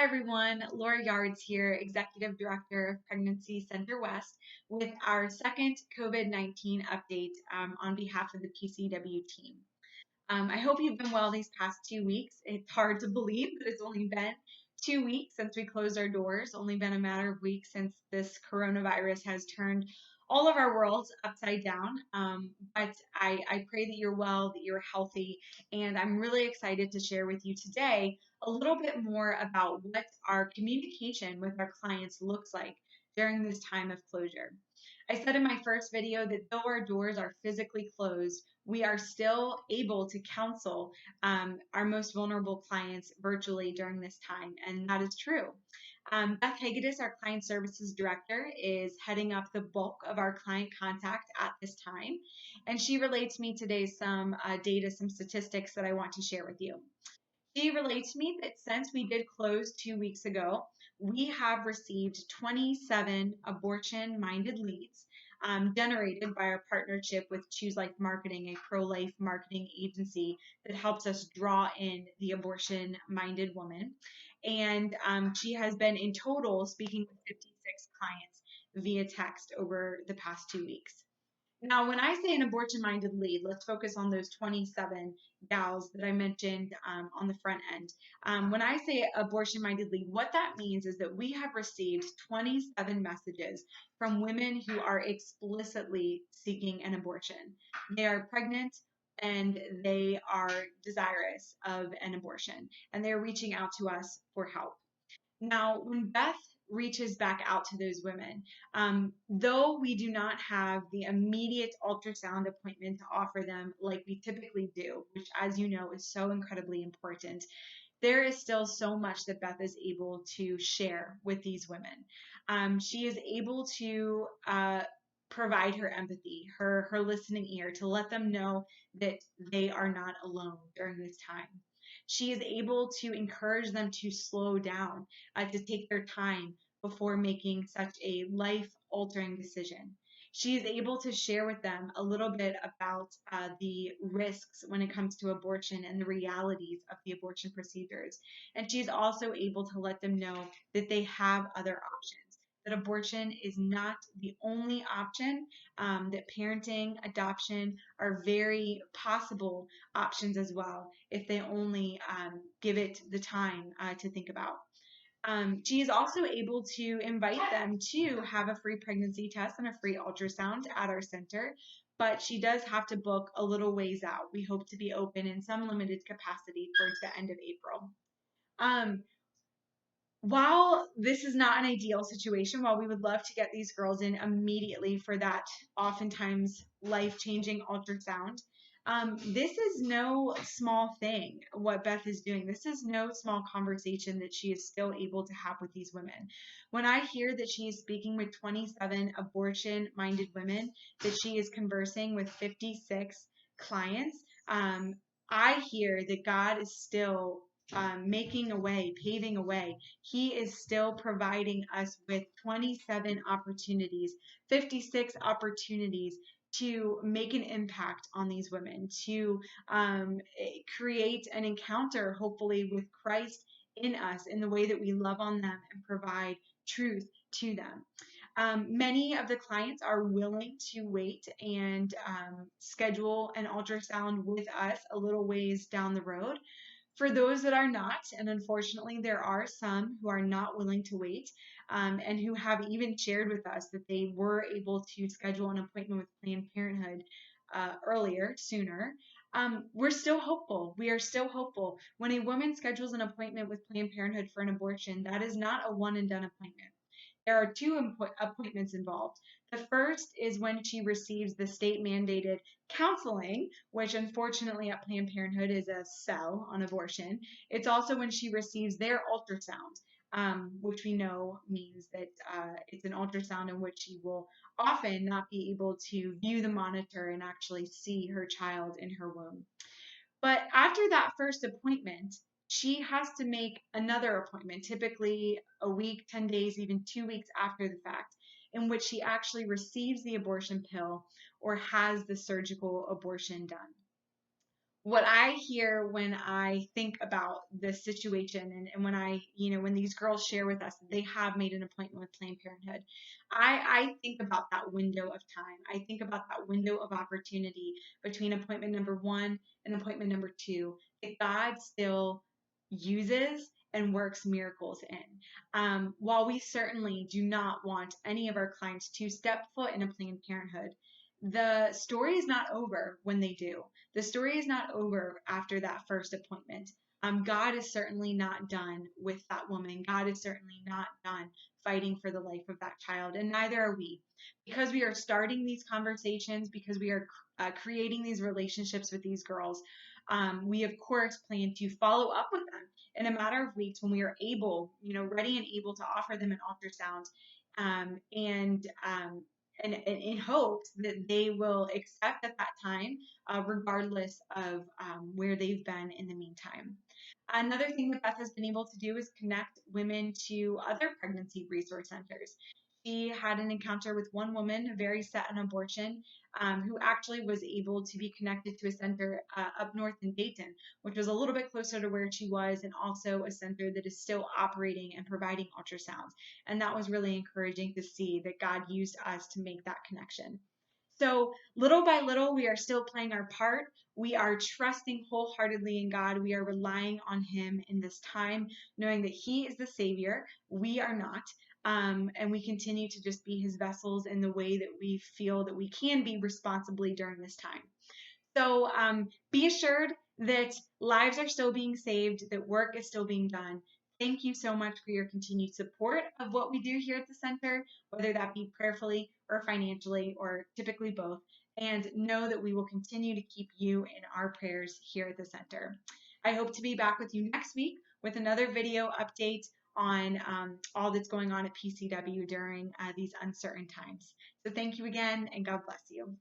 Hi everyone, Laura Yards here, Executive Director of Pregnancy Center West, with our second COVID-19 update on behalf of the PCW team. I hope you've been well these past 2 weeks. It's hard to believe that it's only been 2 weeks since we closed our doors, only been a matter of weeks since this coronavirus has turned all of our worlds upside down. But I pray that you're well, that you're healthy, and I'm really excited to share with you today a little bit more about what our communication with our clients looks like during this time of closure. I said in my first video that though our doors are physically closed, we are still able to counsel our most vulnerable clients virtually during this time, and that is true. Beth Hagedis, our Client Services Director, is heading up the bulk of our client contact at this time, and she relates me today some data, some statistics that I want to share with you. She relates to me that since we did close 2 weeks ago, we have received 27 abortion-minded leads generated by our partnership with Choose Life Marketing, a pro-life marketing agency that helps us draw in the abortion-minded woman. And she has been in total speaking with 56 clients via text over the past 2 weeks. Now, when I say an abortion-minded lead, let's focus on those 27 gals that I mentioned on the front end. When I say abortion-minded lead, what that means is that we have received 27 messages from women who are explicitly seeking an abortion. They are pregnant and they are desirous of an abortion, and they're reaching out to us for help. Now, when Beth reaches back out to those women, though we do not have the immediate ultrasound appointment to offer them like we typically do, which, as you know, is so incredibly important, there is still so much that Beth is able to share with these women. She is able to provide her empathy, her listening ear, to let them know that they are not alone during this time. She is able to encourage them to slow down, to take their time before making such a life-altering decision. She is able to share with them a little bit about the risks when it comes to abortion and the realities of the abortion procedures. And she's also able to let them know that they have other options, that abortion is not the only option, that parenting, adoption are very possible options as well if they only give it the time to think about. She is also able to invite them to have a free pregnancy test and a free ultrasound at our center, but she does have to book a little ways out. We hope to be open in some limited capacity towards the end of April. While this is not an ideal situation, while we would love to get these girls in immediately for that oftentimes life-changing ultrasound, this is no small thing what Beth is doing. This is no small conversation that she is still able to have with these women. When I hear that she is speaking with 27 abortion-minded women, that she is conversing with 56 clients, I hear that God is still making a way, paving a way. He is still providing us with 27 opportunities, 56 opportunities to make an impact on these women, to create an encounter, hopefully, with Christ in us in the way that we love on them and provide truth to them. Many of the clients are willing to wait and schedule an ultrasound with us a little ways down the road. For those that are not, and unfortunately there are some who are not willing to wait, and who have even shared with us that they were able to schedule an appointment with Planned Parenthood sooner, we're still hopeful. We are still hopeful. When a woman schedules an appointment with Planned Parenthood for an abortion, that is not a one and done appointment. There are two appointments involved. The first is when she receives the state mandated counseling, which unfortunately at Planned Parenthood is a cell on abortion. It's also when she receives their ultrasound, which we know means that it's an ultrasound in which she will often not be able to view the monitor and actually see her child in her womb. But after that first appointment, she has to make another appointment, typically a week, 10 days, even 2 weeks after the fact, in which she actually receives the abortion pill or has the surgical abortion done. what I hear when I think about this situation, and when when these girls share with us that they have made an appointment with Planned Parenthood, I think about that window of time. I think about that window of opportunity between appointment number one and appointment number two that God still uses and works miracles in. While we certainly do not want any of our clients to step foot in a Planned Parenthood, the story is not over when they do. The story is not over after that first appointment. God is certainly not done with that woman. God is certainly not done fighting for the life of that child, and neither are we. Because we are starting these conversations, because we are creating these relationships with these girls, we of course plan to follow up with them in a matter of weeks when we are able, ready and able to offer them an ultrasound, um, and um, and in hopes that they will accept at that time, regardless of where they've been in the meantime. Another thing that Beth has been able to do is connect women to other pregnancy resource centers. She had an encounter with one woman very set on abortion, who actually was able to be connected to a center up north in Dayton, which was a little bit closer to where she was, and also a center that is still operating and providing ultrasounds. And that was really encouraging to see that God used us to make that connection. So little by little, we are still playing our part. We are trusting wholeheartedly in God. We are relying on Him in this time, knowing that He is the Savior. We are not. And we continue to just be His vessels in the way that we feel that we can be responsibly during this time. So be assured that lives are still being saved, that work is still being done. Thank you so much for your continued support of what we do here at the center, whether that be prayerfully or financially, or typically both. And know that we will continue to keep you in our prayers here at the center. I hope to be back with you next week with another video update on all that's going on at PCW during these uncertain times. So thank you again, and God bless you.